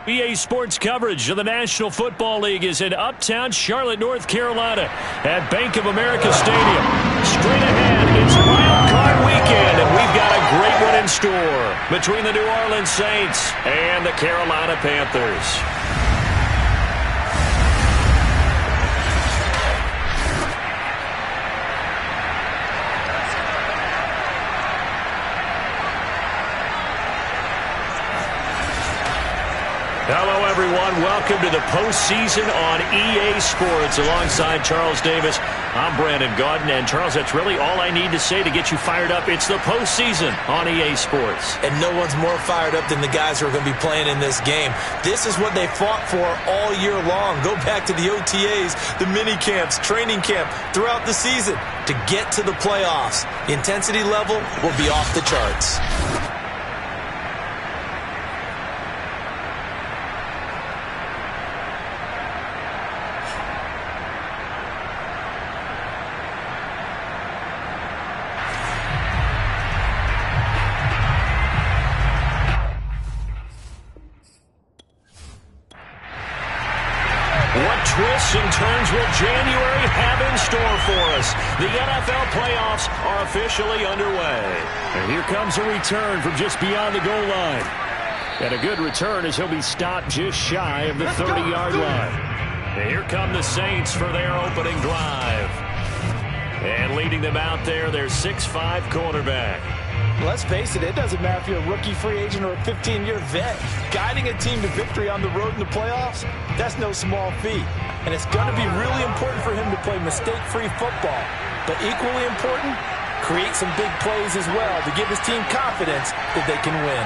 EA Sports coverage of the National Football League is in uptown Charlotte, North Carolina at Bank of America Stadium. Straight ahead, it's Wildcard weekend, and we've got a great one in store between the New Orleans Saints and the Carolina Panthers. Hello, everyone. Welcome to the postseason on EA Sports. Alongside Charles Davis, I'm Brandon Gaudin. And, Charles, that's really all I need to say to get you fired up. It's the postseason on EA Sports. And no one's more fired up than the guys who are going to be playing in this game. This is what they fought for all year long. Go back to the OTAs, the mini camps, training camp, throughout the season to get to the playoffs. The intensity level will be off the charts. Twists and turns will January have in store for us. The NFL playoffs are officially underway. And here comes a return from just beyond the goal line. And a good return as he'll be stopped just shy of the 30-yard line. And here come the Saints for their opening drive. And leading them out there, their 6'5" quarterback. Let's face it, it doesn't matter if you're a rookie free agent or a 15-year vet. Guiding a team to victory on the road in the playoffs, that's no small feat. And it's going to be really important for him to play mistake-free football. But equally important, create some big plays as well to give his team confidence that they can win.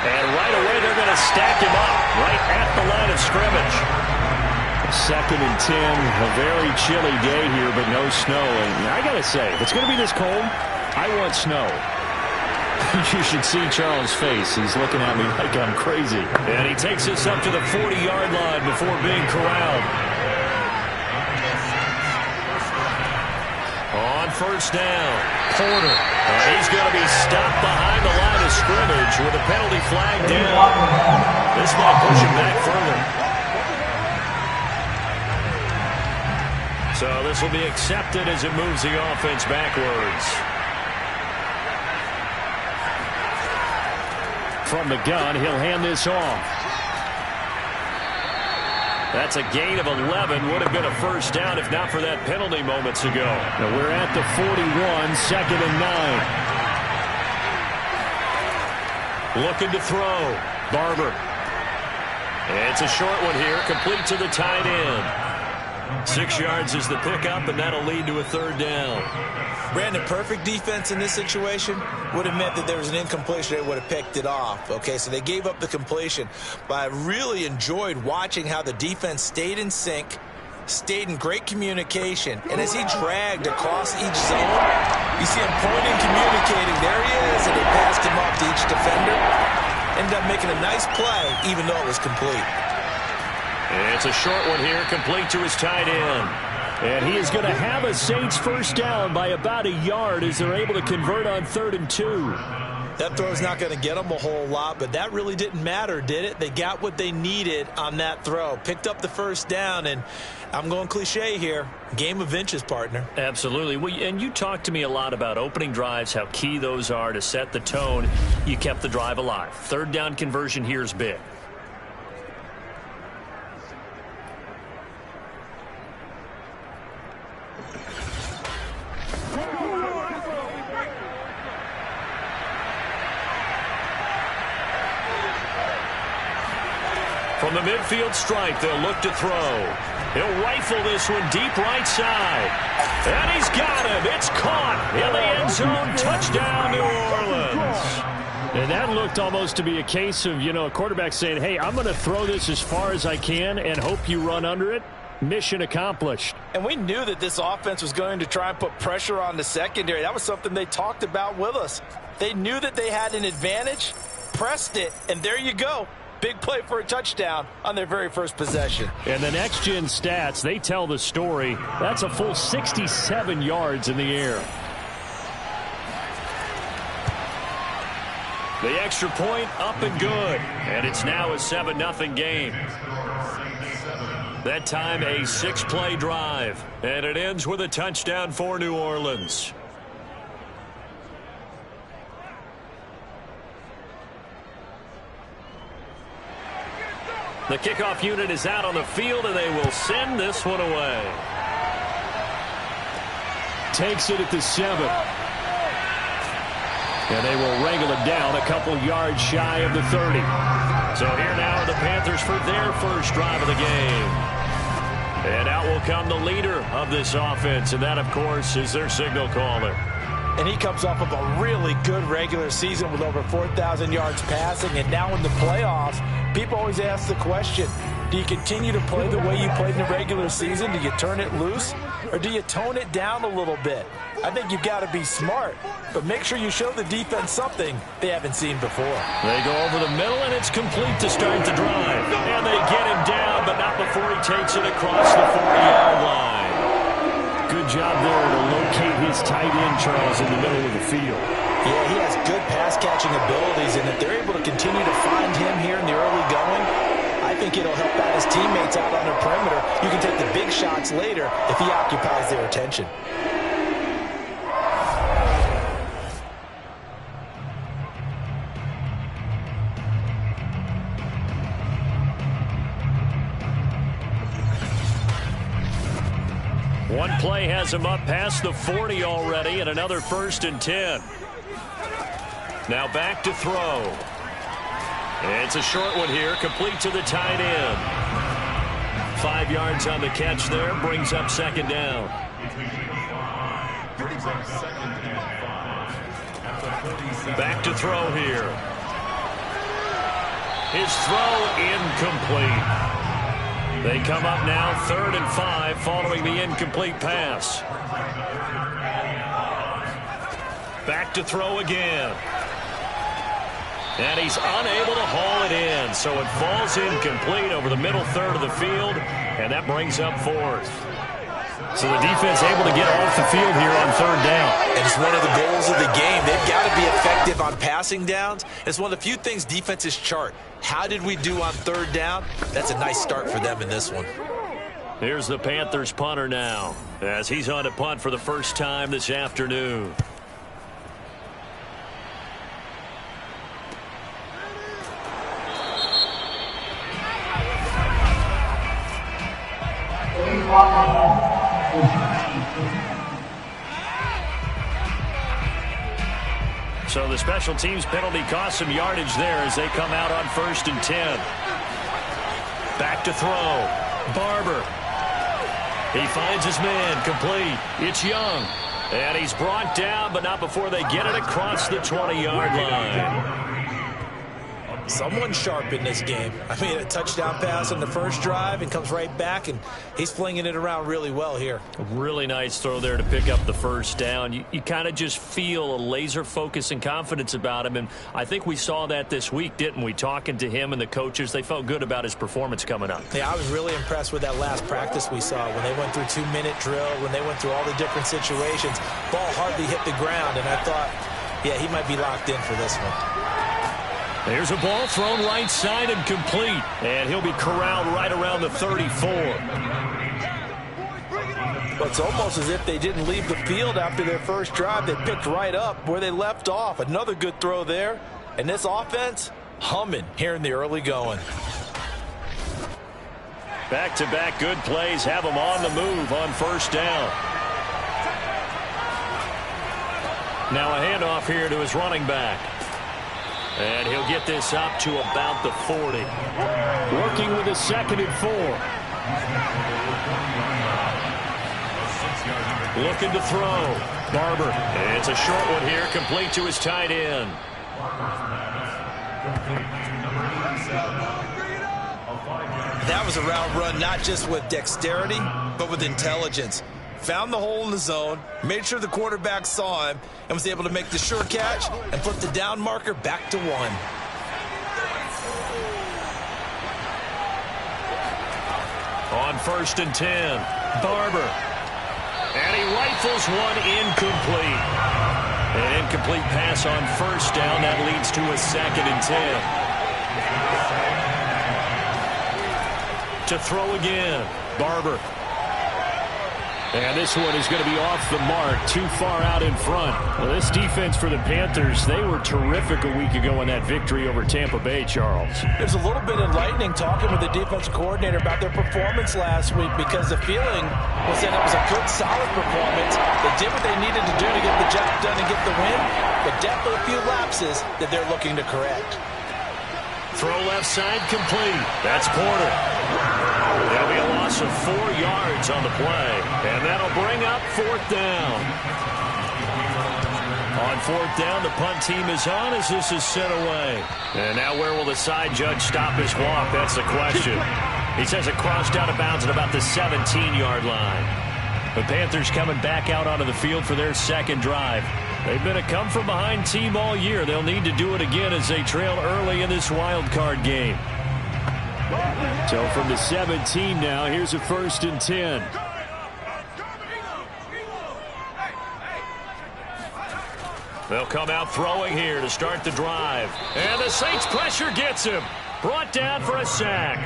And right away, they're going to stack him up right at the line of scrimmage. 2nd and 10, a very chilly day here, but no snow. And I got to say, if it's going to be this cold, I want snow. You should see Charles' face. He's looking at me like I'm crazy. And he takes us up to the 40-yard line before being corralled. On first down, Porter. He's going to be stopped behind the line of scrimmage with a penalty flag down. This might push him back further. So this will be accepted as it moves the offense backwards. From the gun, he'll hand this off. That's a gain of 11. Would have been a first down if not for that penalty moments ago. Now we're at the 41, 2nd and 9. Looking to throw. Barber. It's a short one here, complete to the tight end. 6 yards is the pickup, and that'll lead to a 3rd down. Brandon, perfect defense in this situation would have meant that there was an incompletion. They would have picked it off. Okay, so they gave up the completion. But I really enjoyed watching how the defense stayed in sync, stayed in great communication. And as he dragged across each zone, you see him pointing, communicating. There he is, and they passed him off to each defender. Ended up making a nice play, even though it was complete. It's a short one here, complete to his tight end. And he is going to have a Saints first down by about a yard as they're able to convert on 3rd and 2. That throw's not going to get them a whole lot, but that really didn't matter, did it? They got what they needed on that throw. Picked up the first down, and I'm going cliche here. Game of inches, partner. Absolutely. Well, and you talked to me a lot about opening drives, how key those are to set the tone. You kept the drive alive. 3rd down conversion here is big. From the midfield stripe, they'll look to throw. He'll rifle this one deep right side. And he's got him. It's caught in the end zone. Touchdown, New Orleans. And that looked almost to be a case of, a quarterback saying, hey, I'm going to throw this as far as I can and hope you run under it. Mission accomplished. And we knew that this offense was going to try and put pressure on the secondary. That was something they talked about with us. They knew that they had an advantage, pressed it, and there you go. Big play for a touchdown on their very first possession. And the next-gen stats, they tell the story. That's a full 67 yards in the air. The extra point up and good. And it's now a 7-0 game. That time a 6-play drive. And it ends with a touchdown for New Orleans. The kickoff unit is out on the field, and they will send this one away. Takes it at the 7. And they will wrangle it down a couple yards shy of the 30. So here now are the Panthers for their first drive of the game. And out will come the leader of this offense, and that, of course, is their signal caller. And he comes off of a really good regular season with over 4,000 yards passing. And now in the playoffs, people always ask the question, do you continue to play the way you played in the regular season? Do you turn it loose? Or do you tone it down a little bit? I think you've got to be smart, but make sure you show the defense something they haven't seen before. They go over the middle, and it's complete to start the drive. And they get him down, but not before he takes it across the 40-yard line. Good job there to locate his tight end, Charles, in the middle of the field. Yeah, he has good pass-catching abilities, and if they're able to continue to find him here in the early going, I think it'll help out his teammates out on the perimeter. You can take the big shots later if he occupies their attention. One play has him up past the 40 already, and another 1st and 10. Now back to throw. It's a short one here, complete to the tight end. 5 yards on the catch there, brings up 2nd down. Back to throw here. His throw incomplete. They come up now 3rd and 5 following the incomplete pass. Back to throw again. And he's unable to haul it in, so it falls incomplete over the middle third of the field, and that brings up 4th. So the defense able to get off the field here on 3rd down. And it's one of the goals of the game. They've got to be effective on passing downs. It's one of the few things defenses chart. How did we do on 3rd down? That's a nice start for them in this one. Here's the Panthers punter now, as he's on to punt for the first time this afternoon. So the special teams penalty cost some yardage there as they come out on 1st and 10. Back to throw. Barber. He finds his man, complete. It's Young. And he's brought down, but not before they get it across the 20-yard line. Someone sharp in this game. I mean, a touchdown pass on the first drive and comes right back, and he's flinging it around really well here. A really nice throw there to pick up the first down. You kind of just feel a laser focus and confidence about him, and I think we saw that this week, didn't we? Talking to him and the coaches, they felt good about his performance coming up. Yeah, I was really impressed with that last practice we saw when they went through 2-minute drill, when they went through all the different situations. Ball hardly hit the ground, and I thought, yeah, he might be locked in for this one. There's a ball thrown right side and complete. And he'll be corralled right around the 34. Well, it's almost as if they didn't leave the field after their first drive. They picked right up where they left off. Another good throw there. And this offense, humming here in the early going. Back-to-back good plays have them on the move on 1st down. Now a handoff here to his running back. And he'll get this up to about the 40. Working with a 2nd and 4. Looking to throw. Barber. It's a short one here, complete to his tight end. That was a route run not just with dexterity, but with intelligence. Found the hole in the zone, made sure the quarterback saw him, and was able to make the sure catch and put the down marker back to 1. On 1st and 10, Barber. And he rifles one incomplete. An incomplete pass on first down. That leads to a 2nd and 10. To throw again, Barber. And this one is going to be off the mark, too far out in front. Well, this defense for the Panthers, they were terrific a week ago in that victory over Tampa Bay, Charles. There's a little bit enlightening talking with the defensive coordinator about their performance last week, because the feeling was that it was a good, solid performance. They did what they needed to do to get the job done and get the win, but definitely a few lapses that they're looking to correct. Throw left side complete. That's Porter. There'll be a loss of 4 yards on the play, and that'll bring up 4th down. On 4th down, the punt team is on as this is sent away. And now where will the side judge stop his walk? That's the question. He says it crossed out of bounds at about the 17-yard line. The Panthers coming back out onto the field for their 2nd drive. They've been a come-from-behind team all year. They'll need to do it again as they trail early in this wild card game. So from the 17 now, here's a 1st and 10. They'll come out throwing here to start the drive. And the Saints pressure gets him. Brought down for a sack.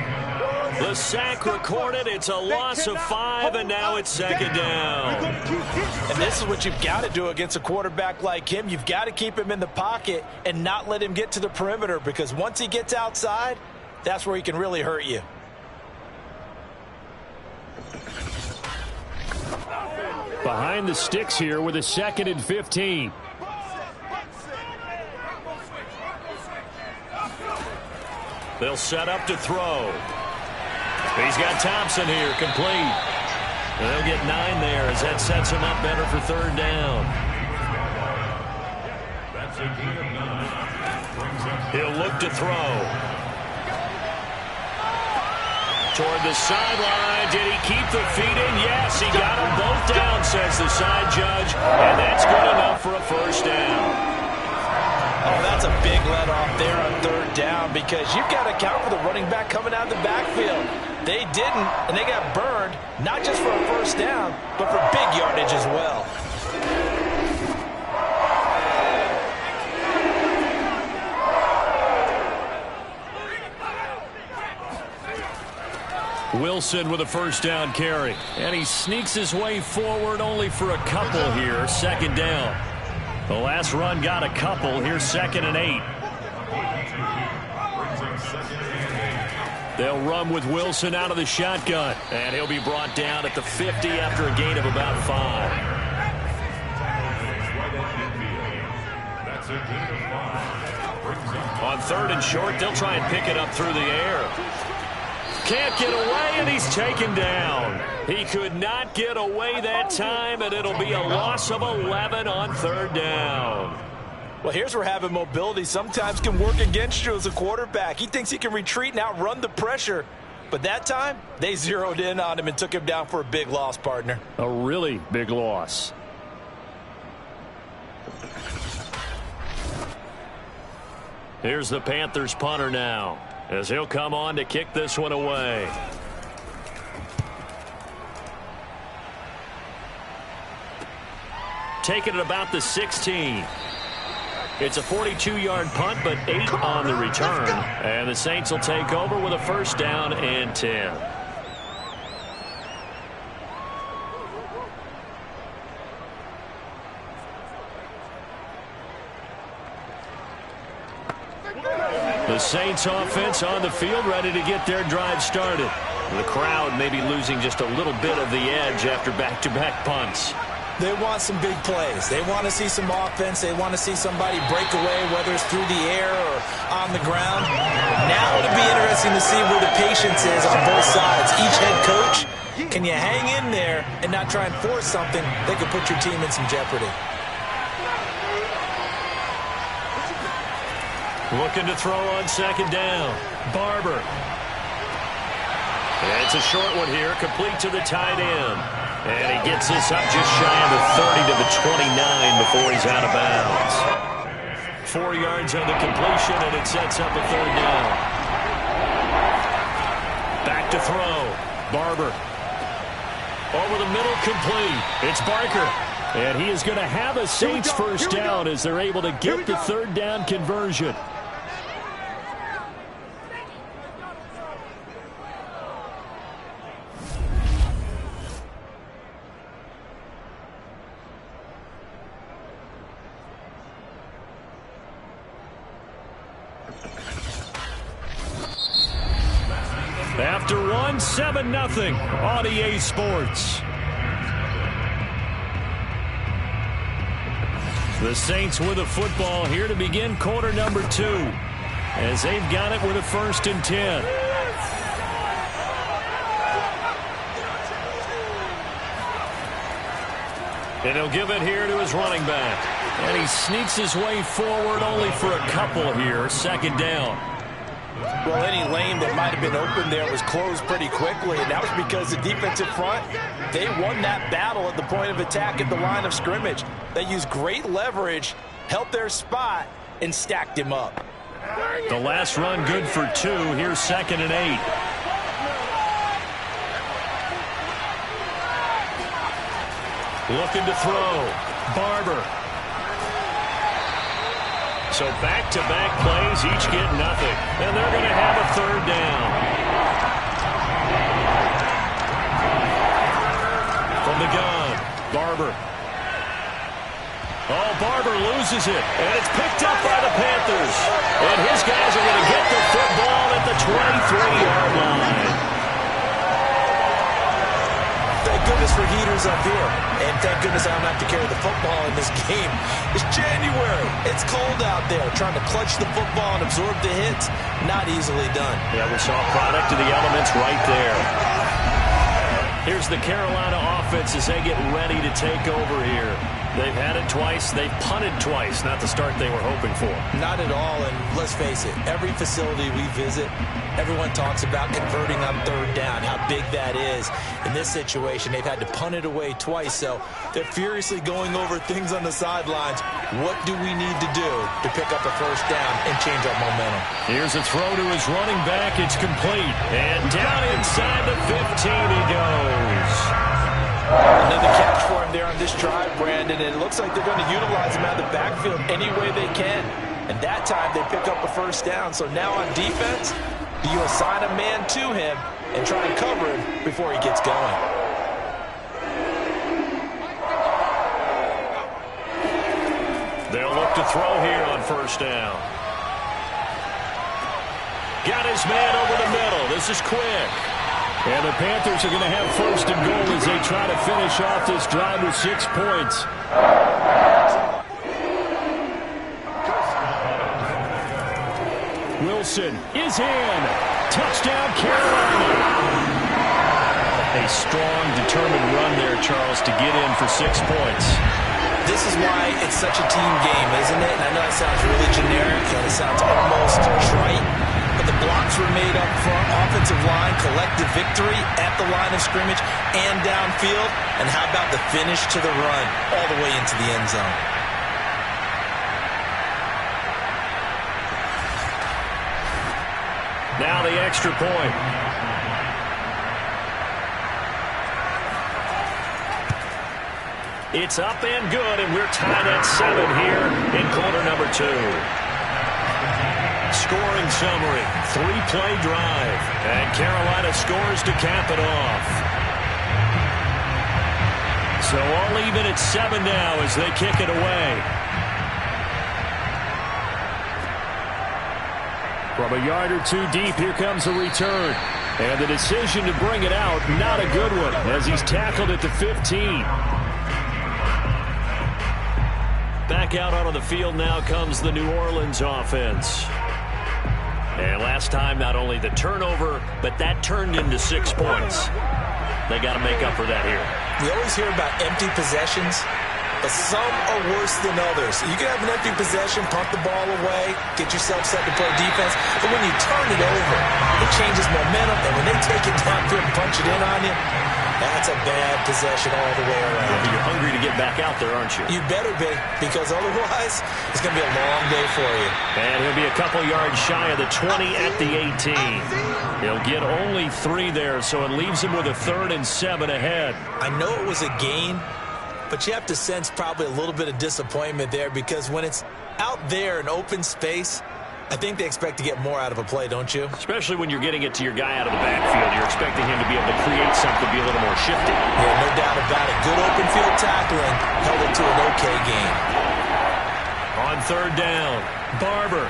The sack recorded. It's a loss of 5, and now it's 2nd down. And this is what you've got to do against a quarterback like him. You've got to keep him in the pocket and not let him get to the perimeter, because once he gets outside, that's where he can really hurt you. Behind the sticks here with a 2nd and 15. They'll set up to throw. He's got Thompson here, complete. And they'll get 9 there as that sets him up better for 3rd down. He'll look to throw. Toward the sideline. Did he keep the feet in? Yes, he got them both down, says the side judge. And that's good enough for a 1st down. Oh, that's a big let off there on 3rd down, because you've got to account for the running back coming out of the backfield. They didn't, and they got burned, not just for a 1st down, but for big yardage as well. Wilson with a 1st down carry. And he sneaks his way forward only for a couple here. 2nd down. The last run got a couple. Here's 2nd and 8. They'll run with Wilson out of the shotgun. And he'll be brought down at the 50 after a gain of about 5. On 3rd and short, they'll try and pick it up through the air. Can't get away, and he's taken down. He could not get away that time, and it'll be a loss of 11 on 3rd down. Well, here's where having mobility sometimes can work against you as a quarterback. He thinks he can retreat and outrun the pressure. But that time, they zeroed in on him and took him down for a big loss, partner. A really big loss. Here's the Panthers punter now, as he'll come on to kick this one away. Taking it about the 16. It's a 42-yard punt, but 8 on the return. And the Saints will take over with a 1st down and 10. The Saints offense on the field, ready to get their drive started. The crowd may be losing just a little bit of the edge after back-to-back punts. They want some big plays. They want to see some offense. They want to see somebody break away, whether it's through the air or on the ground. Now it'll be interesting to see where the patience is on both sides. Each head coach, can you hang in there and not try and force something that could put your team in some jeopardy? Looking to throw on 2nd down. Barber. And it's a short one here, complete to the tight end. And he gets this up just shy of the 30 to the 29 before he's out of bounds. 4 yards on the completion, and it sets up a 3rd down. Back to throw. Barber. Over the middle, complete. It's Barker. And he is going to have a Saints first down as they're able to get the third down conversion. After one, 7-0 on EA Sports. The Saints with the football here to begin quarter number 2 as they've got it with a 1st and 10. And he'll give it here to his running back. And he sneaks his way forward only for a couple here. 2nd down. Well, any lane that might have been open there was closed pretty quickly, and that was because the defensive front, they won that battle at the point of attack at the line of scrimmage. They used great leverage, helped their spot, and stacked him up. The last run good for 2. Here's 2nd and 8. Looking to throw. Barber. So back-to-back plays, each get nothing. And they're going to have a 3rd down. From the gun, Barber. Oh, Barber loses it. And it's picked up by the Panthers. And his guys are going to get the football at the 23-yard line. Thank goodness for heaters up here. And thank goodness I don't have to carry the football in this game. It's January. It's cold out there. Trying to clutch the football and absorb the hits, not easily done. Yeah, we saw a product of the elements right there. Here's the Carolina offense as they get ready to take over here. They've had it twice. They've punted twice. Not the start they were hoping for. Not at all, and let's face it, every facility we visit, everyone talks about converting on 3rd down, how big that is. In this situation, they've had to punt it away twice, so they're furiously going over things on the sidelines. What do we need to do to pick up a 1st down and change our momentum? Here's a throw to his running back. It's complete. And down inside the 15 he goes. Another catch for him there on this drive, Brandon, and it looks like they're going to utilize him out of the backfield any way they can. And that time they pick up a 1st down. So now on defense, do you assign a man to him and try and cover him before he gets going? They'll look to throw here on 1st down. Got his man over the middle. This is quick. And the Panthers are going to have 1st and goal as they try to finish off this drive with 6 points. Wilson is in. Touchdown, Carolina. A strong, determined run there, Charles, to get in for 6 points. This is why it's such a team game, isn't it? And I know it sounds really generic and it sounds almost trite. But the blocks were made up front, offensive line, collective victory at the line of scrimmage and downfield. And how about the finish to the run all the way into the end zone? Now the extra point. It's up and good, and we're tied at 7 here in quarter number 2. Scoring summary, 3-play drive, and Carolina scores to cap it off. So all even at 7 now as they kick it away. From a yard or 2 deep, here comes a return. And the decision to bring it out, not a good one, as he's tackled at the 15. Back out onto the field now comes the New Orleans offense. And last time, not only the turnover, but that turned into 6 points. They got to make up for that here. We always hear about empty possessions, but some are worse than others. You can have an empty possession, pump the ball away, get yourself set to play defense, but when you turn it over, it changes momentum, and when they take it downfield and punch it in on you, that's a bad possession all the way around. Yeah, but you're hungry to get back out there, aren't you? You better be, because otherwise, it's going to be a long day for you. And he'll be a couple yards shy of the 20 at the 18. He'll get only 3 there, so it leaves him with a 3rd and 7 ahead. I know it was a gain, but you have to sense probably a little bit of disappointment there, because when it's out there in open space, I think they expect to get more out of a play, don't you? Especially when you're getting it to your guy out of the backfield. You're expecting him to be able to create something, be a little more shifty. Yeah, no doubt about it. Good open field tackling held it to an okay game. On third down, Barber.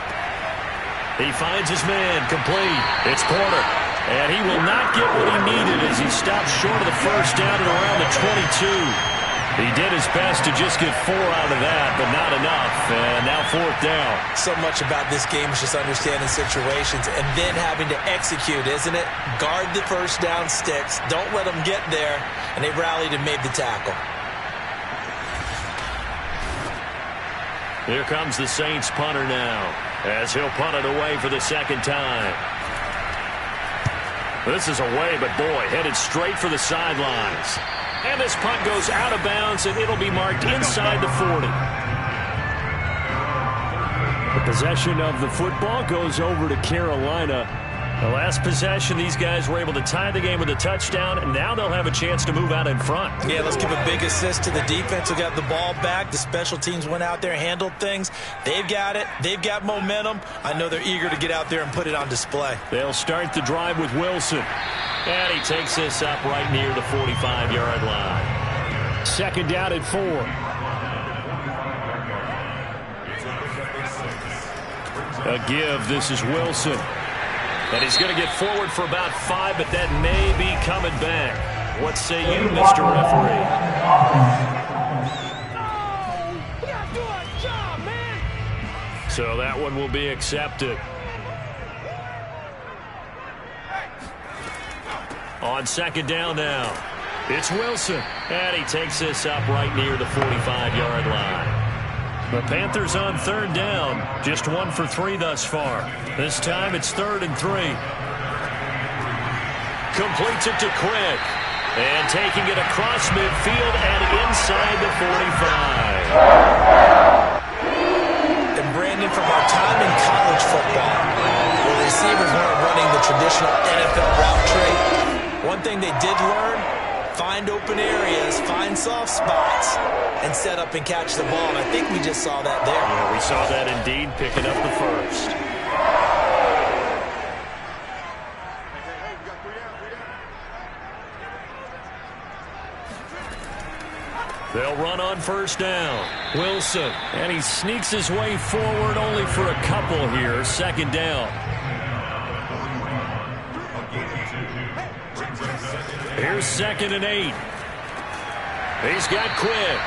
He finds his man, complete. It's Porter. And he will not get what he needed as he stops short of the first down at around the 22. He did his best to just get 4 out of that, but not enough. And now fourth down. So much about this game is just understanding situations and then having to execute, isn't it? Guard the first down sticks. Don't let them get there. And they rallied and made the tackle. Here comes the Saints punter now, as he'll punt it away for the second time. This is away, but boy, headed straight for the sidelines. And this punt goes out of bounds, and it'll be marked inside the 40. The possession of the football goes over to Carolina. The last possession, these guys were able to tie the game with a touchdown, and now they'll have a chance to move out in front. Yeah, let's give a big assist to the defense who got the ball back. The special teams went out there, handled things. They've got it. They've got momentum. I know they're eager to get out there and put it on display. They'll start the drive with Wilson. And he takes this up right near the 45-yard line. Second down at 4. A give. This is Wilson. And he's going to get forward for about 5, but that may be coming back. What say you, Mr. Referee? We gotta do our job, man. So that one will be accepted. On second down now, it's Wilson. And he takes this up right near the 45-yard line. The Panthers on third down, just 1 for 3 thus far. This time it's 3rd and 3. Completes it to Quick. And taking it across midfield and inside the 45. And Brandon, from our time in college football, where receivers weren't running the traditional NFL route tree, one thing they did learn, find open areas, find soft spots, and set up and catch the ball. And I think we just saw that there. Yeah, we saw that indeed, picking up the first. They'll run on first down. Wilson, and he sneaks his way forward only for a couple here. Second down. Here's 2nd and 8. He's got Quick.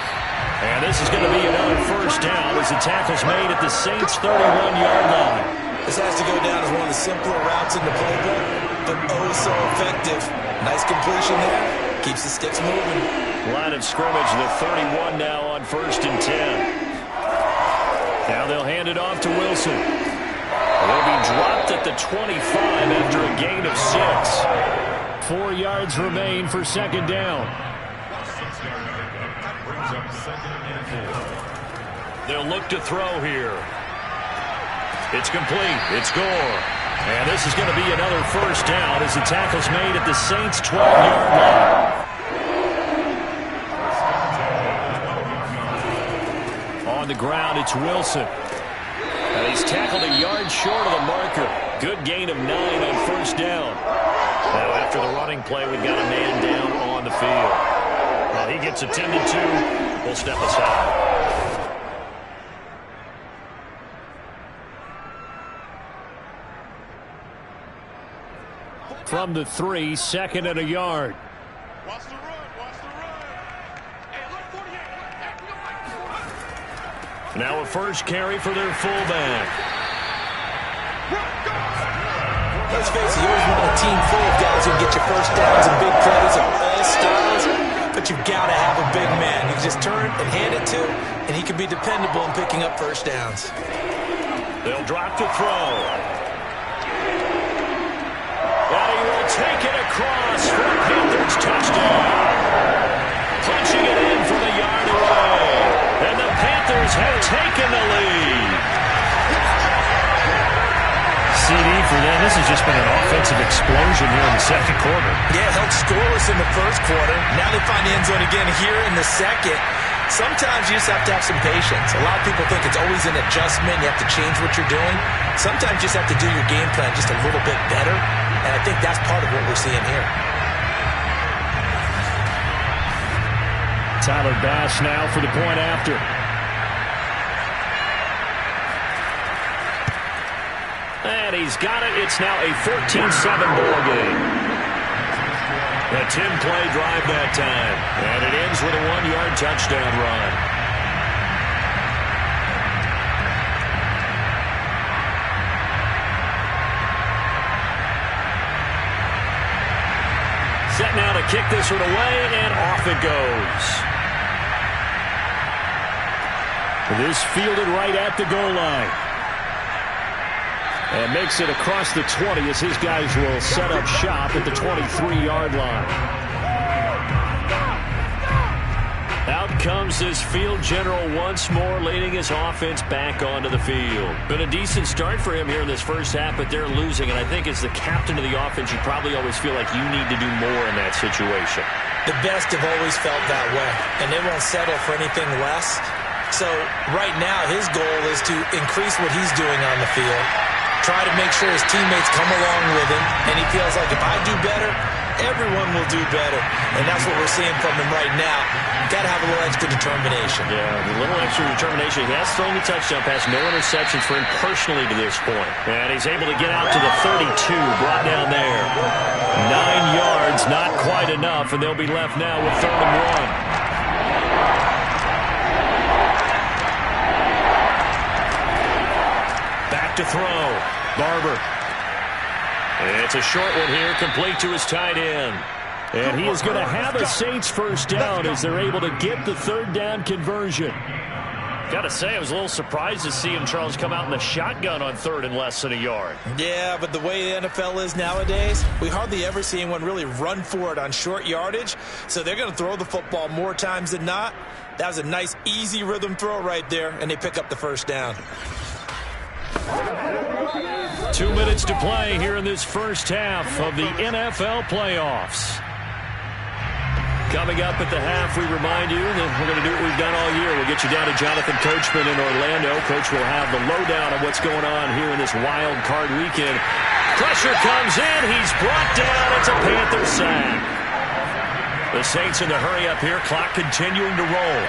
And this is going to be another first down as the tackle's made at the Saints' 31-yard line. This has to go down as one of the simpler routes in the playbook, but oh so effective. Nice completion there. Keeps the sticks moving. Line of scrimmage, the 31 now on 1st and 10. Now they'll hand it off to Wilson. They'll be dropped at the 25 after a gain of 6. 4 yards remain for second down. They'll look to throw here. It's complete. It's Gore. And this is going to be another first down as the tackle's made at the Saints' 12-yard line. On the ground, it's Wilson. And he's tackled a yard short of the marker. Good gain of 9 on first down. Now, after the running play, we've got a man down on the field. Well, he gets attended to. We'll step aside. From the 3, 2nd and a yard. Watch the run. Watch the run. Hey, look, 48. Now a first carry for their fullback. Let's face it, you always want a team full of guys who get you first downs and big plays of all styles, but you've got to have a big man. You just turn and hand it to, and he can be dependable in picking up first downs. They'll drop to throw. And he will take it across for a Panthers touchdown. Punching it in from a yard away. And the Panthers have taken the lead. CD for them. This has just been an offensive explosion here in the second quarter. Yeah, held scoreless in the first quarter. Now they find the end zone again here in the second. Sometimes you just have to have some patience. A lot of people think it's always an adjustment. You have to change what you're doing. Sometimes you just have to do your game plan just a little bit better. And I think that's part of what we're seeing here. Tyler Bass now for the point after. And he's got it. It's now a 14-7 ball game. A 10-play drive that time. And it ends with a 1-yard touchdown run. Set now to kick this one away, and off it goes. This fielded right at the goal line. And makes it across the 20 as his guys will set up shop at the 23-yard line. Out comes this field general once more, leading his offense back onto the field. Been a decent start for him here in this first half, but they're losing. And I think as the captain of the offense, you probably always feel like you need to do more in that situation. The best have always felt that way, and they won't settle for anything less. So right now his goal is to increase what he's doing on the field. Try to make sure his teammates come along with him, and he feels like if I do better, everyone will do better. And that's what we're seeing from him right now. Got to have a little extra determination. Yeah, a little extra determination. He has thrown the touchdown pass, no interceptions for him personally to this point. And he's able to get out to the 32, brought down there. 9 yards, not quite enough, and they'll be left now with 3rd and 1. To throw. Barber. It's a short one here, complete to his tight end. And he is going to have a Saints first down as they're able to get the 3rd down conversion. Got to say, I was a little surprised to see him, Charles, come out in the shotgun on 3rd and less than a yard. Yeah, but the way the NFL is nowadays, we hardly ever see anyone really run for it on short yardage. So they're going to throw the football more times than not. That was a nice, easy rhythm throw right there, and they pick up the first down. 2 minutes to play here in this first half of the NFL playoffs. Coming up at the half, we remind you that we're going to do what we've done all year. We'll get you down to Jonathan Coachman in Orlando. Coach will have the lowdown of what's going on here in this wild card weekend. Pressure comes in. He's brought down. It's a Panther sack. The Saints in the hurry up here. Clock continuing to roll.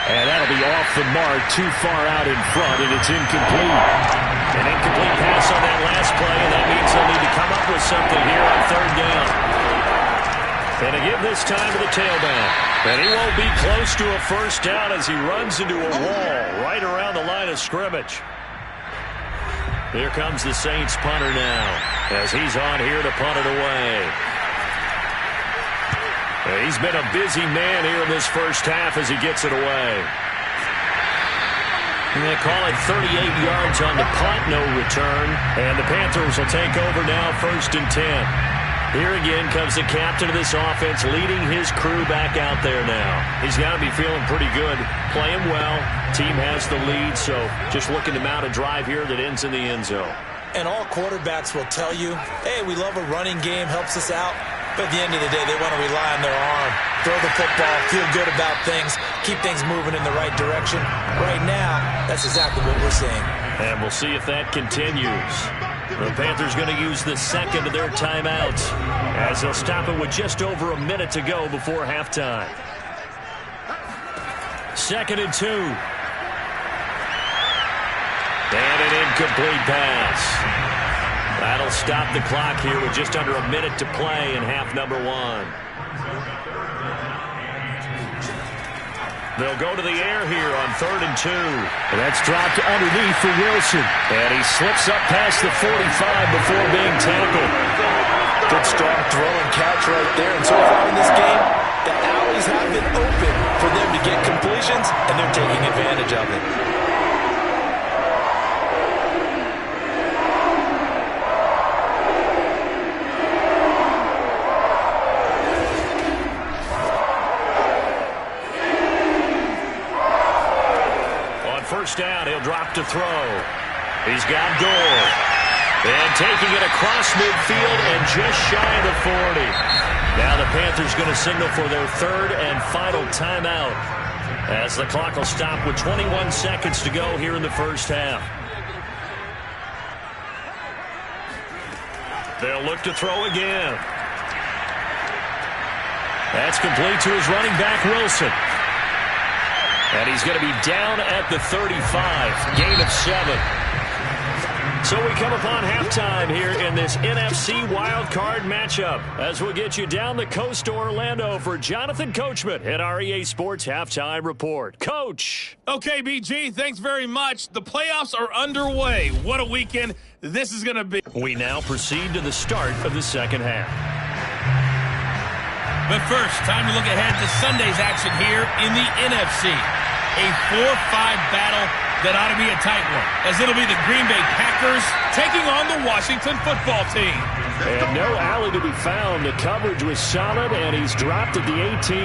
And that'll be off the mark, too far out in front, and it's incomplete. An incomplete pass on that last play, and that means they'll need to come up with something here on 3rd down. And to give this time to the tailback. And he won't be close to a first down as he runs into a wall right around the line of scrimmage. Here comes the Saints punter now as he's on here to punt it away. He's been a busy man here in this first half as he gets it away. And they call it 38 yards on the punt, no return. And the Panthers will take over now, 1st and 10. Here again comes the captain of this offense, leading his crew back out there now. He's got to be feeling pretty good, playing well. Team has the lead, so just looking to mount a drive here that ends in the end zone. And all quarterbacks will tell you, hey, we love a running game, helps us out. But at the end of the day, they want to rely on their arm, throw the football, feel good about things, keep things moving in the right direction. Right now, that's exactly what we're seeing. And we'll see if that continues. The Panthers going to use the second of their timeouts as they'll stop it with just over a minute to go before halftime. 2nd and 2. And an incomplete pass. That'll stop the clock here with just under a minute to play in half number 1. They'll go to the air here on 3rd and 2. And that's dropped underneath for Wilson. And he slips up past the 45 before being tackled. Good strong throw and catch right there. And so far in this game, the alleys have been open for them to get completions, and they're taking advantage of it. Down, he'll drop to throw. He's got Gore. And taking it across midfield and just shy of the 40. Now the Panthers going to signal for their third and final timeout, as the clock will stop with 21 seconds to go here in the first half. They'll look to throw again. That's complete to his running back, Wilson. And he's going to be down at the 35. Gain of 7. So we come upon halftime here in this NFC Wildcard matchup, as we'll get you down the coast to Orlando for Jonathan Coachman at our EA Sports Halftime Report. Coach. Okay, BG, thanks very much. The playoffs are underway. What a weekend this is going to be. We now proceed to the start of the second half. But first, time to look ahead to Sunday's action here in the NFC. A 4-5 battle that ought to be a tight one, as it'll be the Green Bay Packers taking on the Washington football team. And no alley to be found. The coverage was solid, and he's dropped at the 18.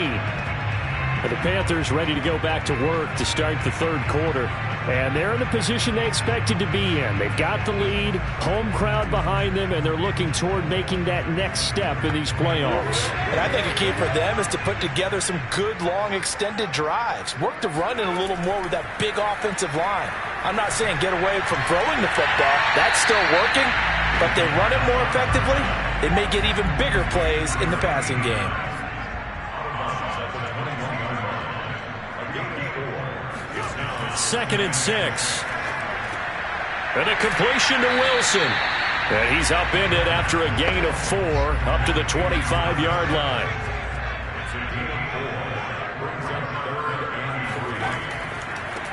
And the Panthers ready to go back to work to start the third quarter. And they're in the position they expected to be in. They've got the lead, home crowd behind them, and they're looking toward making that next step in these playoffs. And I think a key for them is to put together some good, long, extended drives. Work the run in a little more with that big offensive line. I'm not saying get away from throwing the football. That's still working. But they run it more effectively, they may get even bigger plays in the passing game. Second and 6. And a completion to Wilson. And he's upended after a gain of 4 up to the 25-yard line.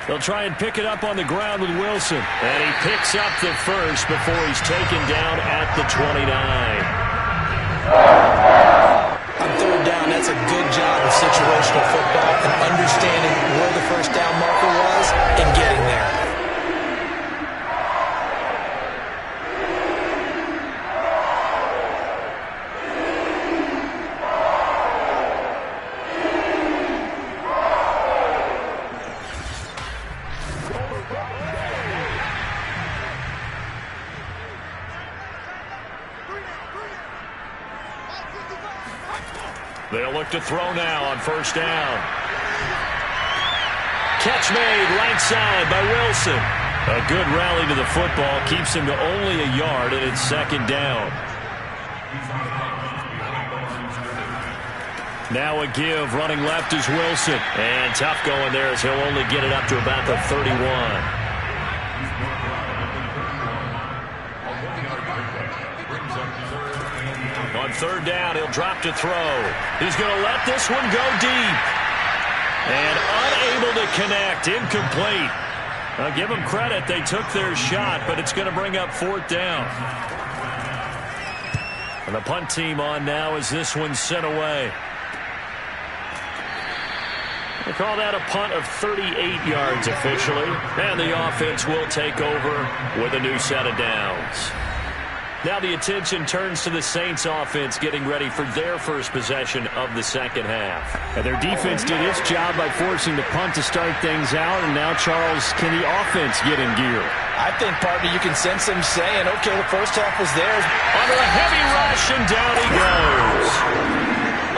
They'll try and pick it up on the ground with Wilson. And he picks up the first before he's taken down at the 29. On third down, that's a good job of situational football and understanding where the first down marker was and getting there. They'll look to throw now on first down. Catch made right side by Wilson. A good rally to the football keeps him to only a yard, and it's second down. Now a give, running left is Wilson. And tough going there as he'll only get it up to about the 31. On third down, he'll drop to throw. He's going to let this one go deep. And unable to connect, incomplete. I'll give them credit, they took their shot, but it's going to bring up fourth down. And the punt team on now as this one's sent away. They call that a punt of 38 yards officially. And the offense will take over with a new set of downs. Now the attention turns to the Saints offense getting ready for their first possession of the second half. And their defense did its job by forcing the punt to start things out. And now, Charles, can the offense get in gear? I think, partner, you can sense them saying, okay, the first half was theirs. Under a heavy rush, and down he goes.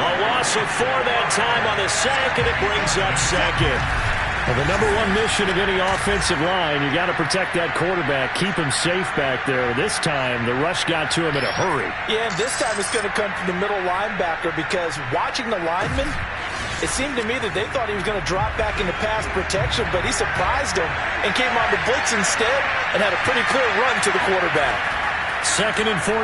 A loss of 4 that time on the sack, and it brings up second. Well, the number one mission of any offensive line, you got to protect that quarterback, keep him safe back there. This time, the rush got to him in a hurry. Yeah, and this time it's going to come from the middle linebacker, because watching the lineman, it seemed to me that they thought he was going to drop back into pass protection, but he surprised them and came on the blitz instead and had a pretty clear run to the quarterback. Second and 14.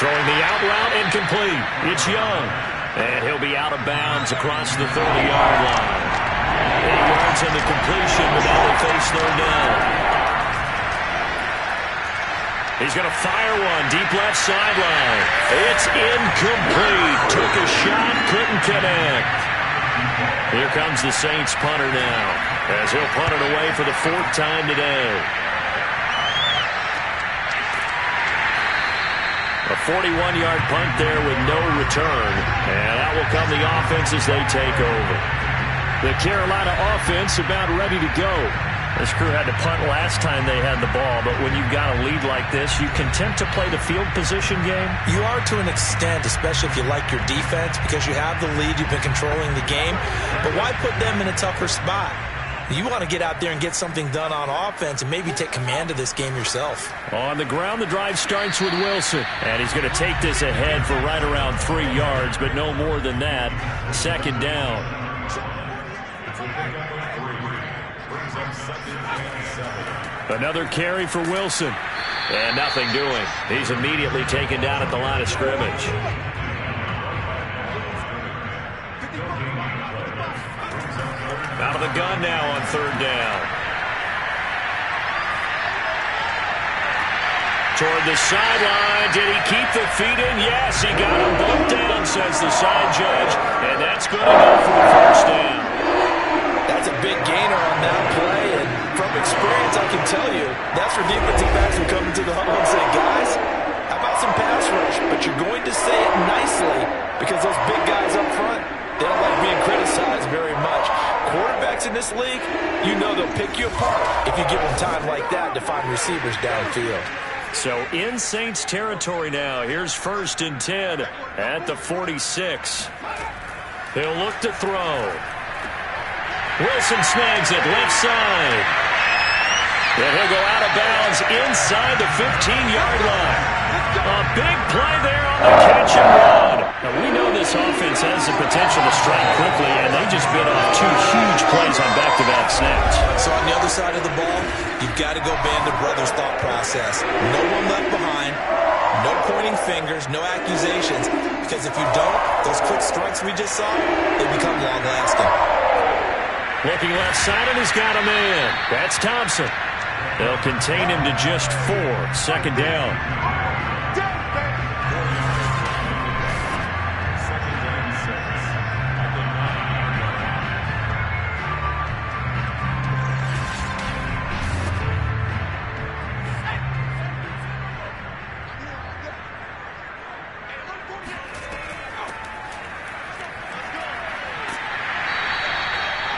Throwing the out route, incomplete. It's Young. And he'll be out of bounds across the 30-yard line. 8 yards on the completion, but now they face third down. He's going to fire one, deep left sideline. It's incomplete. Took a shot, couldn't connect. Here comes the Saints punter now, as he'll punt it away for the 4th time today. A 41-yard punt there with no return. And that will come the offense as they take over. The Carolina offense about ready to go. This crew had to punt last time they had the ball, but when you've got a lead like this, you content to play the field position game? You are to an extent, especially if you like your defense, because you have the lead, you've been controlling the game. But why put them in a tougher spot? You want to get out there and get something done on offense and maybe take command of this game yourself. On the ground, the drive starts with Wilson. And he's going to take this ahead for right around 3 yards, but no more than that. Second down. Another carry for Wilson. And nothing doing. He's immediately taken down at the line of scrimmage. Out of the gun now on third down. Toward the sideline. Did he keep the feet in? Yes, he got him bumped down, says the side judge. And that's going to go for the first down. That's a big gainer on that play. And from experience, I can tell you, that's where defensive backs will come into the huddle and say, guys, how about some pass rush? But you're going to say it nicely because those big guys up front, they don't like being criticized very much. Quarterbacks in this league, you know they'll pick you apart if you give them time like that to find receivers downfield. So in Saints territory now. Here's 1st and 10 at the 46. He'll look to throw. Wilson snags it left side. And he'll go out of bounds inside the 15-yard line. A big play there on the catch and run. Now, we know this offense has the potential to strike quickly, and they just bit off 2 huge plays on back-to-back snaps. So on the other side of the ball, you've got to go band of brothers thought process. No one left behind, no pointing fingers, no accusations, because if you don't, those quick strikes we just saw, they become long-lasting. Looking left side, and he's got a man. That's Thompson. They'll contain him to just 4. Second down.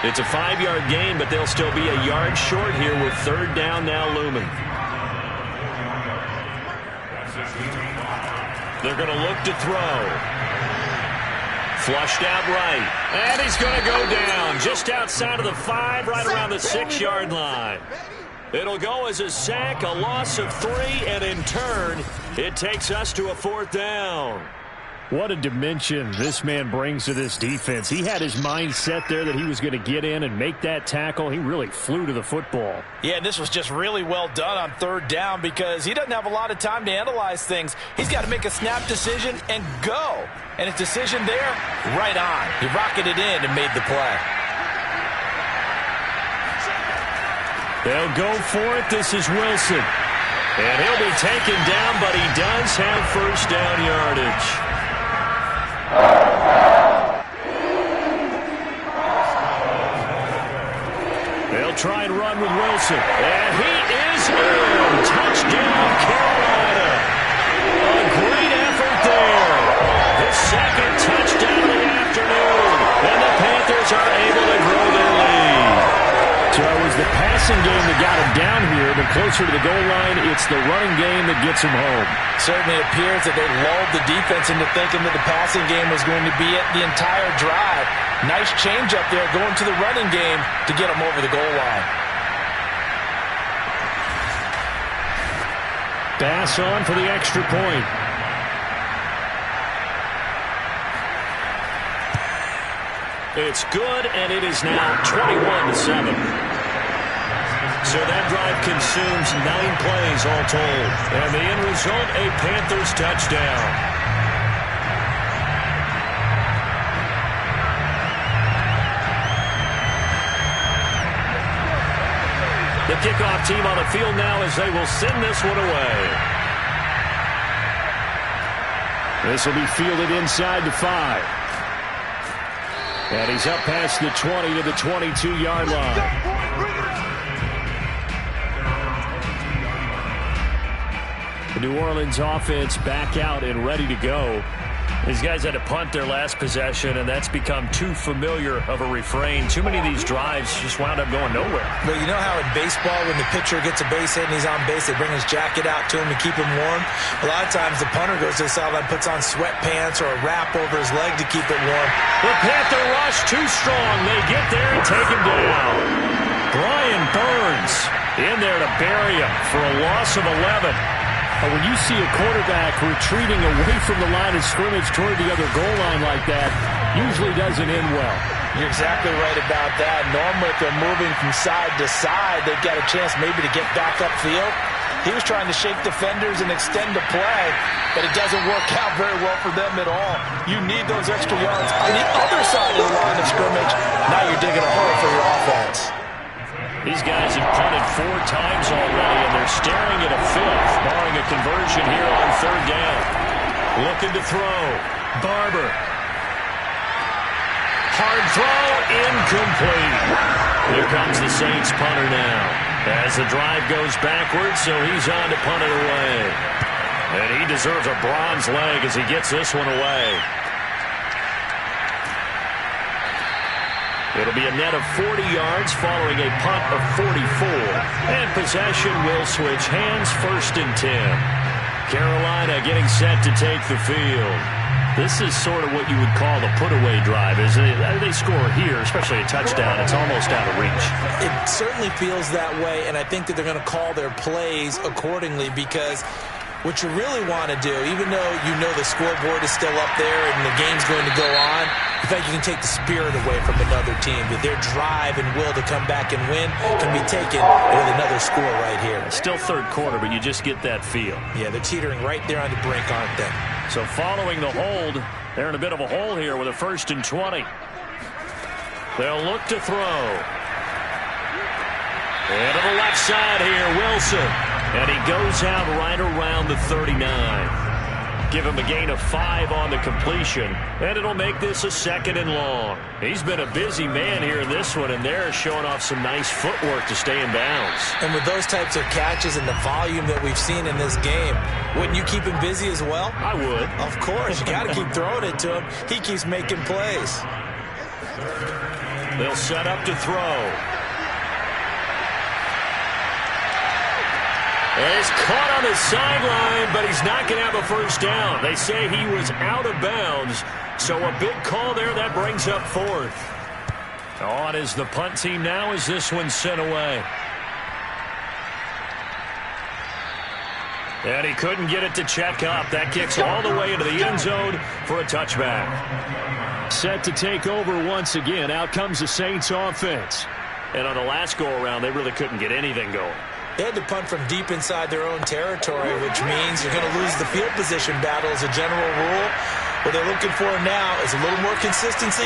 It's a 5-yard gain, but they'll still be a yard short here with third down now looming. They're going to look to throw. Flushed out right. And he's going to go down just outside of the 5, right around the 6-yard line. It'll go as a sack, a loss of 3, and in turn, it takes us to a 4th down. What a dimension this man brings to this defense. He had his mind set there that he was going to get in and make that tackle. He really flew to the football. Yeah, and this was just really well done on third down because he doesn't have a lot of time to analyze things. He's got to make a snap decision and go. And his decision there, right on. He rocketed in and made the play. They'll go for it. This is Wilson. And he'll be taken down, but he does have first down yardage. They'll try and run with Wilson. And he is in. Touchdown, Carolina. A great effort there. His second touchdown of the afternoon. And the Panthers are able to grow their lead. So it was the passing game that got him down here, but closer to the goal line, it's the running game that gets him home. Certainly appears that they lulled the defense into thinking that the passing game was going to be it the entire drive. Nice change up there going to the running game to get him over the goal line. Pass on for the extra point. It's good, and it is now 21-7. So that drive consumes 9 plays all told. And the end result, a Panthers touchdown. The kickoff team on the field now as they will send this one away. This will be fielded inside the 5. And he's up past the 20 to the 22-yard line. The New Orleans offense back out and ready to go. These guys had to punt their last possession, and that's become too familiar of a refrain. Too many of these drives just wound up going nowhere. But you know how in baseball, when the pitcher gets a base hit and he's on base, they bring his jacket out to him to keep him warm? A lot of times the punter goes to the sideline, puts on sweatpants or a wrap over his leg to keep it warm. The Panther rush too strong. They get there and take him down. Brian Burns in there to bury him for a loss of 11. When you see a quarterback retreating away from the line of scrimmage toward the other goal line like that, usually doesn't end well. You're exactly right about that. Normally, if they're moving from side to side, they've got a chance maybe to get back upfield. He was trying to shake defenders and extend the play, but it doesn't work out very well for them at all. You need those extra yards on the other side of the line of scrimmage. Now you're digging a hole for your offense. These guys have punted 4 times already, and they're staring at a 5th, barring a conversion here on 3rd down. Looking to throw. Barber. Hard throw, incomplete. Here comes the Saints punter now. As the drive goes backwards, so he's on to punt it away. And he deserves a bronze leg as he gets this one away. It'll be a net of 40 yards following a punt of 44. And possession will switch hands, 1st and 10. Carolina getting set to take the field. This is sort of what you would call the put-away drive. They score here, especially a touchdown. It's almost out of reach. It certainly feels that way, and I think that they're going to call their plays accordingly because what you really want to do, even though you know the scoreboard is still up there and the game's going to go on, in fact, you can take the spirit away from another team. That their drive and will to come back and win can be taken with another score right here. Still 3rd quarter, but you just get that feel. Yeah, they're teetering right there on the brink, aren't they? So following the hold, they're in a bit of a hole here with a 1st and 20. They'll look to throw. And to the left side here, Wilson. And he goes out right around the 39. Give him a gain of 5 on the completion, and it'll make this a 2nd and long. He's been a busy man here in this one, and they're showing off some nice footwork to stay in bounds. And with those types of catches and the volume that we've seen in this game, wouldn't you keep him busy as well? I would. Of course. You got to keep throwing it to him. He keeps making plays. They'll set up to throw. And he's caught on the sideline, but he's not going to have a 1st down. They say he was out of bounds, so a big call there. That brings up 4th. On is the punt team now as this one's sent away. And he couldn't get it to check up. That kicks all the way into the end zone for a touchback. Set to take over once again. Out comes the Saints offense. And on the last go-around, they really couldn't get anything going. They had to punt from deep inside their own territory, which means you're going to lose the field position battle as a general rule. What they're looking for now is a little more consistency,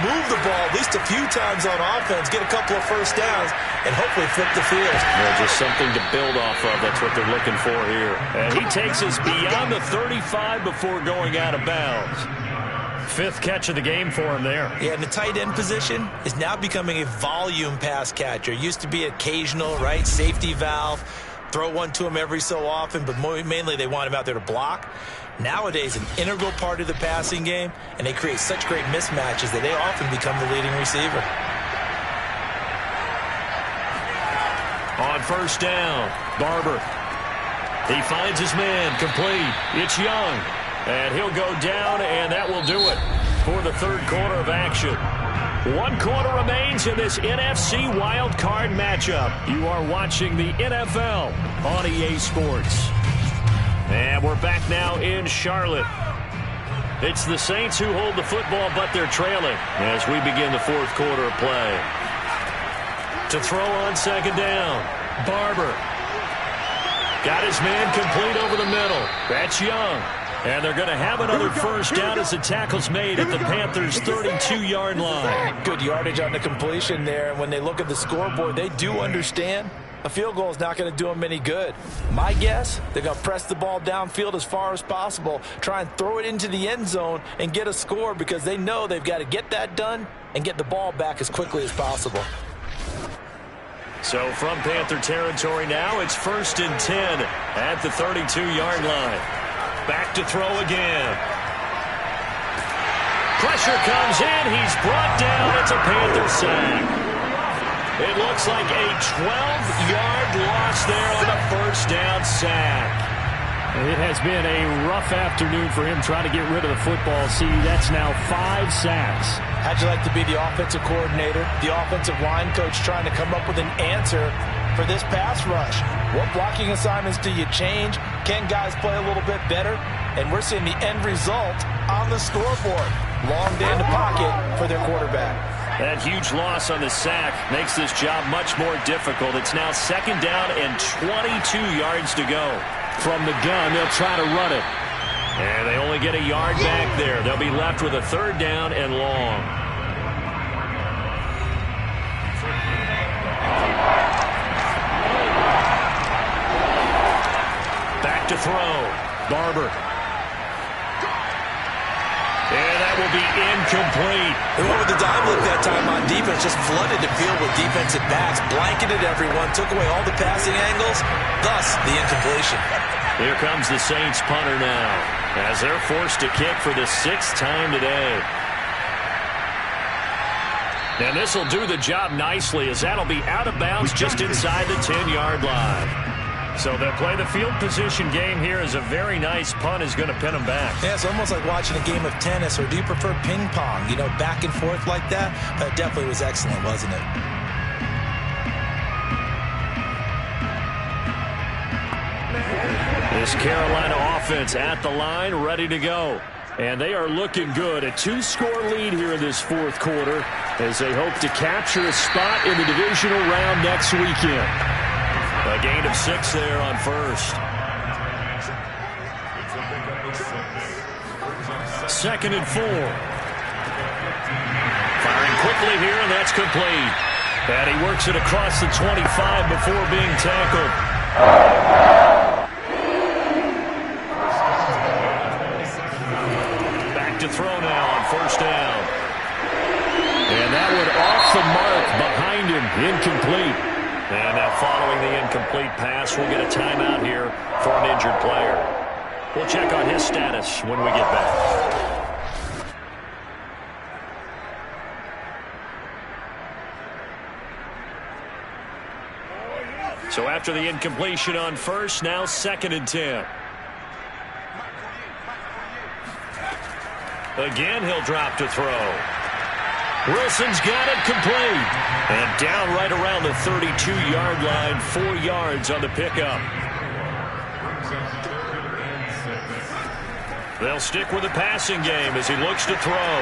move the ball at least a few times on offense, get a couple of 1st downs, and hopefully flip the field. Yeah, just something to build off of. That's what they're looking for here. And he takes us beyond the 35 before going out of bounds. 5th catch of the game for him there. Yeah, and the tight end position is now becoming a volume pass catcher. Used to be occasional, right? Safety valve. Throw one to him every so often, but mainly they want him out there to block. Nowadays, an integral part of the passing game, and they create such great mismatches that they often become the leading receiver. On 1st down, Barber. He finds his man, complete. It's Young. And he'll go down, and that will do it for the 3rd quarter of action. 1 quarter remains in this NFC Wildcard matchup. You are watching the NFL on EA Sports. And we're back now in Charlotte. It's the Saints who hold the football, but they're trailing as we begin the 4th quarter of play. To throw on 2nd down, Barber. Got his man complete over the middle. That's Young. And they're going to have another 1st down as the tackle's made at the Panthers' 32-yard line. Good yardage on the completion there. And when they look at the scoreboard, they do understand a field goal is not going to do them any good. My guess, they're going to press the ball downfield as far as possible, try and throw it into the end zone and get a score because they know they've got to get that done and get the ball back as quickly as possible. So from Panther territory now, it's 1st and 10 at the 32-yard line. Back to throw again. Pressure comes in. He's brought down. It's a Panther sack. It looks like a 12-yard loss there on the first down sack. It has been a rough afternoon for him trying to get rid of the football. See, that's now 5 sacks. How'd you like to be the offensive coordinator, the offensive line coach trying to come up with an answer for this pass rush? What blocking assignments do you change? Can guys play a little bit better? And we're seeing the end result on the scoreboard. Long day in the pocket for their quarterback. That huge loss on the sack makes this job much more difficult. It's now 2nd down and 22 yards to go. From the gun, they'll try to run it. And they only get a yard back there. They'll be left with a 3rd down and long. Back to throw. Barber. And that will be incomplete. They went with the dime look that time on defense, just flooded the field with defensive backs, blanketed everyone, took away all the passing angles, thus the incompletion. Here comes the Saints punter now, as they're forced to kick for the 6th time today. And this will do the job nicely, as that'll be out of bounds just inside the 10-yard line. So they'll play the field position game here as a very nice punt is going to pin them back. Yeah, it's almost like watching a game of tennis, or do you prefer ping pong? You know, back and forth like that? That definitely was excellent, wasn't it? This Carolina offense at the line, ready to go. And they are looking good. A 2-score lead here in this 4th quarter as they hope to capture a spot in the divisional round next weekend. A gain of 6 there on first. 2nd and 4. Firing quickly here, and that's complete. And he works it across the 25 before being tackled. Back to throw now on 1st down. And that one off the mark behind him, incomplete. And now following the incomplete pass, we'll get a timeout here for an injured player. We'll check on his status when we get back. So after the incompletion on first, now 2nd and 10. Again, he'll drop to throw. Wilson's got it complete. And down right around the 32-yard line, 4 yards on the pickup. They'll stick with the passing game as he looks to throw.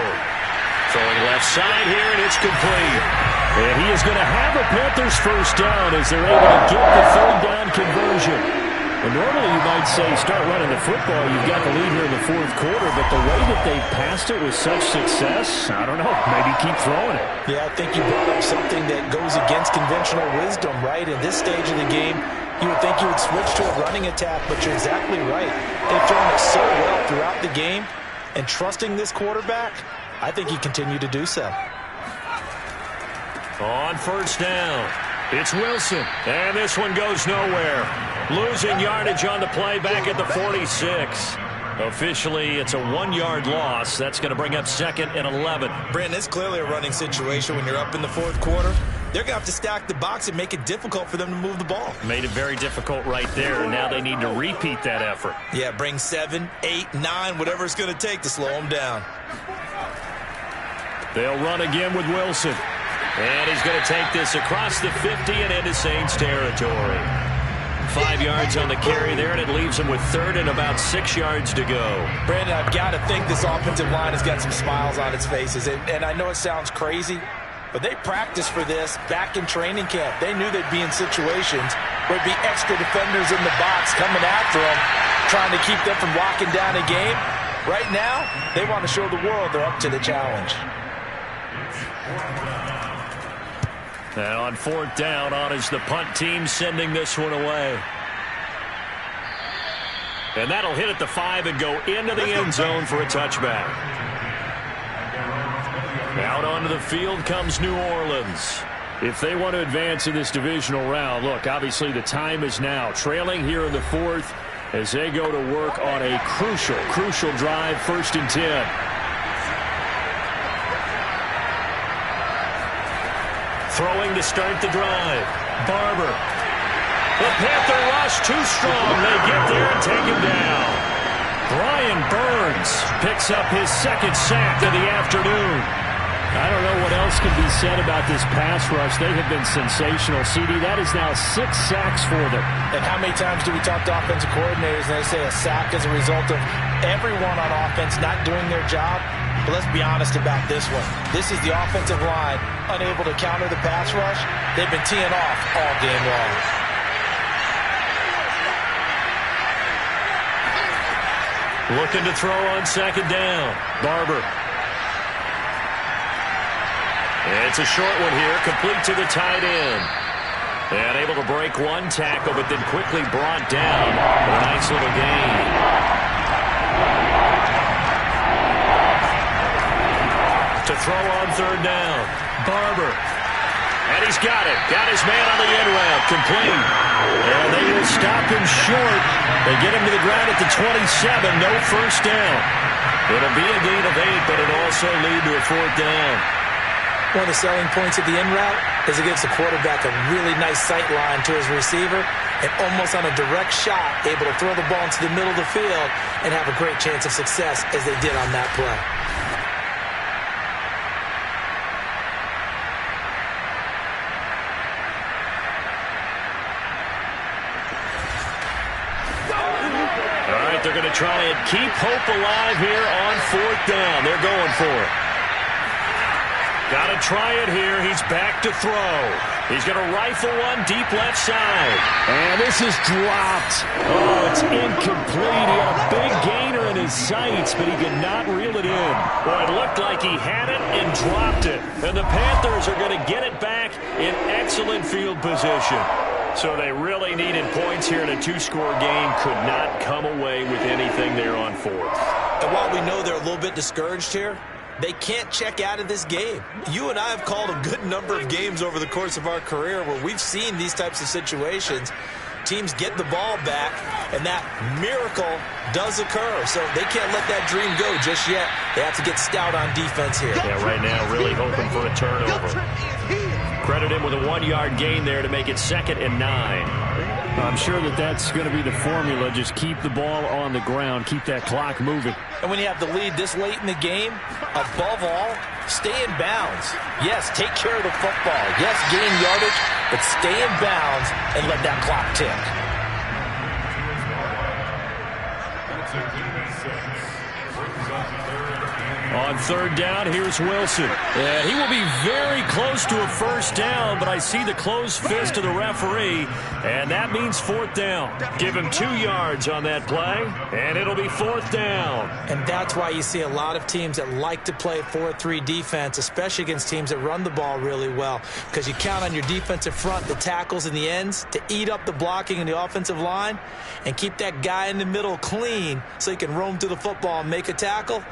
Throwing left side here, and it's complete. And he is going to have a Panthers 1st down as they're able to get the 3rd down conversion. And normally you might say start running the football. You've got the lead here in the 4th quarter, but the way that they passed it with such success, I don't know, maybe keep throwing it. Yeah, I think you brought up something that goes against conventional wisdom, right? In this stage of the game, you would think you would switch to a running attack, but you're exactly right. They've thrown it so well throughout the game, and trusting this quarterback, I think he continued to do so. On 1st down, it's Wilson, and this one goes nowhere. Losing yardage on the play back at the 46. Officially, it's a 1-yard loss. That's going to bring up 2nd and 11. Brandon, it's clearly a running situation when you're up in the 4th quarter. They're going to have to stack the box and make it difficult for them to move the ball. Made it very difficult right there, and now they need to repeat that effort. Yeah, bring 7, 8, 9, whatever it's going to take to slow them down. They'll run again with Wilson. And he's going to take this across the 50 and into Saints territory. 5 yards on the carry there, and it leaves him with 3rd and about 6 yards to go. Brandon, I've got to think this offensive line has got some smiles on its faces. And I know it sounds crazy, but they practiced for this back in training camp. They knew they'd be in situations where there'd be extra defenders in the box coming after them, trying to keep them from locking down a game. Right now, they want to show the world they're up to the challenge. Now on 4th down, on is the punt team sending this one away. And that'll hit at the 5 and go into the end zone for a touchback. Out onto the field comes New Orleans. If they want to advance in this divisional round, look, obviously the time is now. Trailing here in the 4th as they go to work on a crucial drive, 1st and 10. Throwing to start the drive. Barber. The Panther rush too strong. They get there and take him down. Brian Burns picks up his second sack of the afternoon. I don't know what else can be said about this pass rush. They have been sensational. CD, that is now 6 sacks for them. And how many times do we talk to offensive coordinators and they say a sack is a result of everyone on offense not doing their job? But let's be honest about this one. This is the offensive line unable to counter the pass rush. They've been teeing off all game long. Looking to throw on second down. Barber. It's a short one here, complete to the tight end. And able to break one tackle, but then quickly brought down with a nice little gain. To throw on third down. Barber. And he's got it. Got his man on the end route. Complete. And they will stop him short. They get him to the ground at the 27. No first down. It'll be a gain of 8, but it'll also lead to a fourth down. One of the selling points of the in route is it gives the quarterback a really nice sight line to his receiver and almost on a direct shot able to throw the ball into the middle of the field and have a great chance of success as they did on that play. All right, they're going to try and keep hope alive here on fourth down. They're going for it. Got to try it here. He's back to throw. He's going to rifle one deep left side. And this is dropped. Oh, it's incomplete. He had a big gainer in his sights, but he could not reel it in. Well, it looked like he had it and dropped it. And the Panthers are going to get it back in excellent field position. So they really needed points here in a 2-score game. Could not come away with anything there on fourth. And while we know they're a little bit discouraged here, they can't check out of this game. You and I have called a good number of games over the course of our career where we've seen these types of situations. Teams get the ball back, and that miracle does occur. So they can't let that dream go just yet. They have to get stout on defense here. Yeah, right now really hoping for a turnover. Credit him with a 1-yard gain there to make it 2nd and 9. I'm sure that that's going to be the formula. Just keep the ball on the ground. Keep that clock moving. And when you have the lead this late in the game, above all, stay in bounds. Yes, take care of the football. Yes, gain yardage, but stay in bounds and let that clock tick. On third down, here's Wilson. Yeah, he will be very close to a first down, but I see the closed fist of the referee, and that means fourth down. Give him 2 yards on that play, and it'll be fourth down. And that's why you see a lot of teams that like to play 4-3 defense, especially against teams that run the ball really well, because you count on your defensive front, the tackles and the ends, to eat up the blocking in the offensive line and keep that guy in the middle clean so he can roam to the football and make a tackle.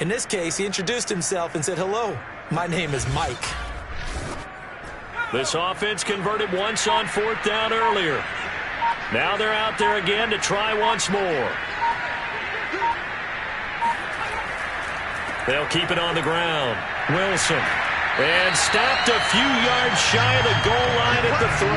In this case, he introduced himself and said, "Hello, my name is Mike." This offense converted once on fourth down earlier. Now they're out there again to try once more. They'll keep it on the ground. Wilson. And stopped a few yards shy of the goal line at the 3.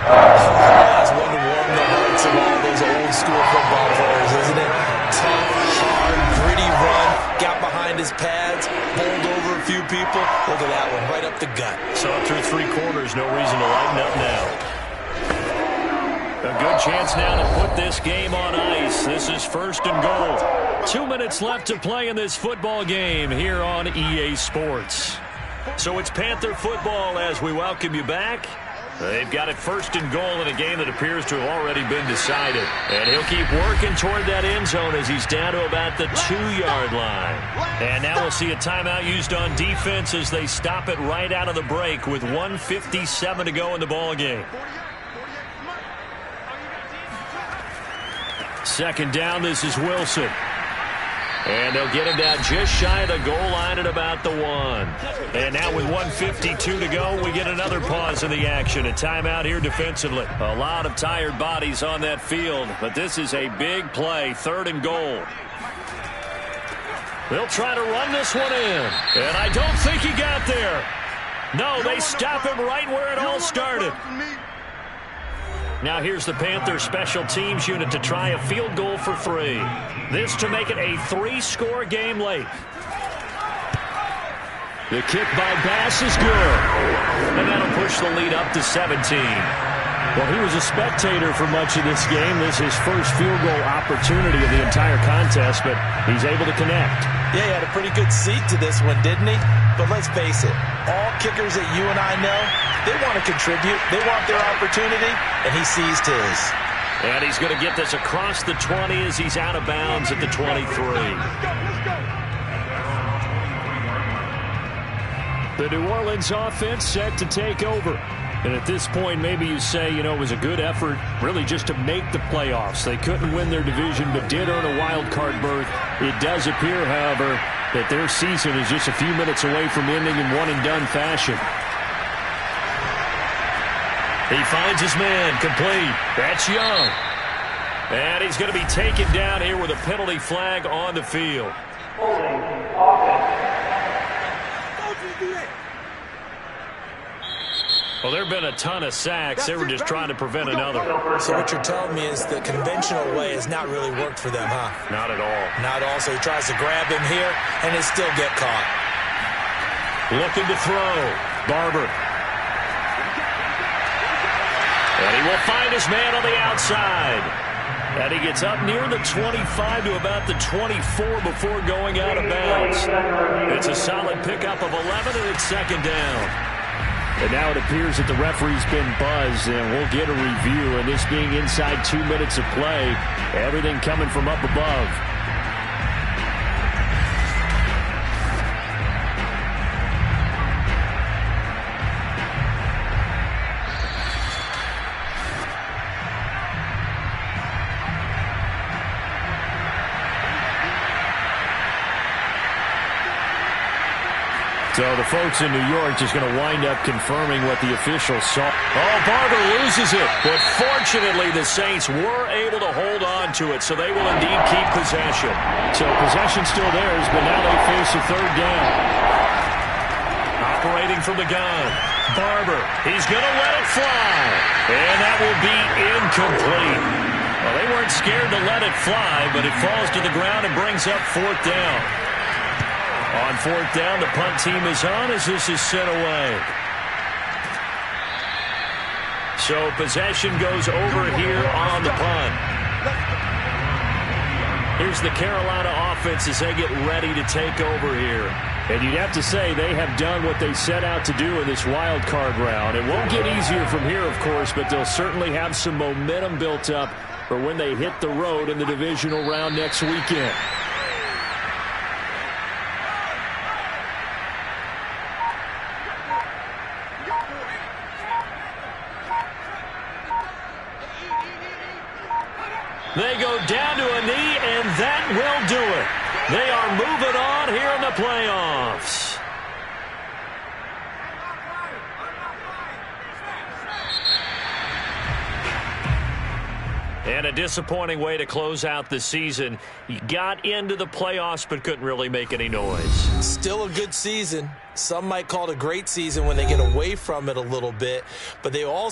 That's one to warm the hearts of all those old school football players, isn't it? Tough, hard, gritty run, got behind his pads, bowled over a few people. Look at that one, right up the gut. Saw it through 3 quarters, no reason to lighten up now. A good chance now to put this game on ice. This is 1st and goal. 2 minutes left to play in this football game here on EA Sports. So it's Panther football as we welcome you back. They've got it 1st and goal in a game that appears to have already been decided. And he'll keep working toward that end zone as he's down to about the 2-yard line. And now we'll see a timeout used on defense as they stop it right out of the break with 1:57 to go in the ball game. 2nd down, this is Wilson. And they'll get him down just shy of the goal line at about the 1. And now with 1:52 to go, we get another pause in the action. A timeout here defensively. A lot of tired bodies on that field, but this is a big play, 3rd and goal. They'll try to run this one in. And I don't think he got there. No, they stop him right where it all started. Now here's the Panthers special teams unit to try a field goal for 3. This to make it a 3-score game late. The kick by Bass is good. And that'll push the lead up to 17. Well, he was a spectator for much of this game. This is his first field goal opportunity of the entire contest, but he's able to connect. Yeah, he had a pretty good seat to this one, didn't he? But let's face it, all kickers that you and I know, they want to contribute. They want their opportunity, and he seized his. And he's going to get this across the 20 as he's out of bounds at the 23. The New Orleans offense set to take over. And at this point, maybe you say, it was a good effort really just to make the playoffs. They couldn't win their division, but did earn a wild card berth. It does appear, however, that their season is just a few minutes away from ending in one-and-done fashion. He finds his man, complete. That's Young. And he's going to be taken down here with a penalty flag on the field. Well, there have been a ton of sacks. They were just trying to prevent another. So what you're telling me is the conventional way has not really worked for them, huh? Not at all. Not at all. So he tries to grab him here, and he'll still get caught. Looking to throw. Barber. And he will find his man on the outside. And he gets up near the 25 to about the 24 before going out of bounds. It's a solid pickup of 11, and it's second down. And now it appears that the referee's been buzzed, and we'll get a review. And this being inside 2 minutes of play, everything coming from up above. So the folks in New York just going to wind up confirming what the officials saw. Oh, Barber loses it. But fortunately, the Saints were able to hold on to it, so they will indeed keep possession. So possession still theirs, but now they face a third down. Operating from the gun. Barber, he's going to let it fly. And that will be incomplete. Well, they weren't scared to let it fly, but it falls to the ground and brings up fourth down. On fourth down, the punt team is on as this is sent away. So possession goes over here on the punt. Here's the Carolina offense as they get ready to take over here. And you'd have to say they have done what they set out to do in this wild card round. It won't get easier from here, of course, but they'll certainly have some momentum built up for when they hit the road in the divisional round next weekend. They go down to a knee, and that will do it. They are moving on here in the playoffs. And a disappointing way to close out the season. You got into the playoffs but couldn't really make any noise. Still a good season. Some might call it a great season when they get away from it a little bit, but they all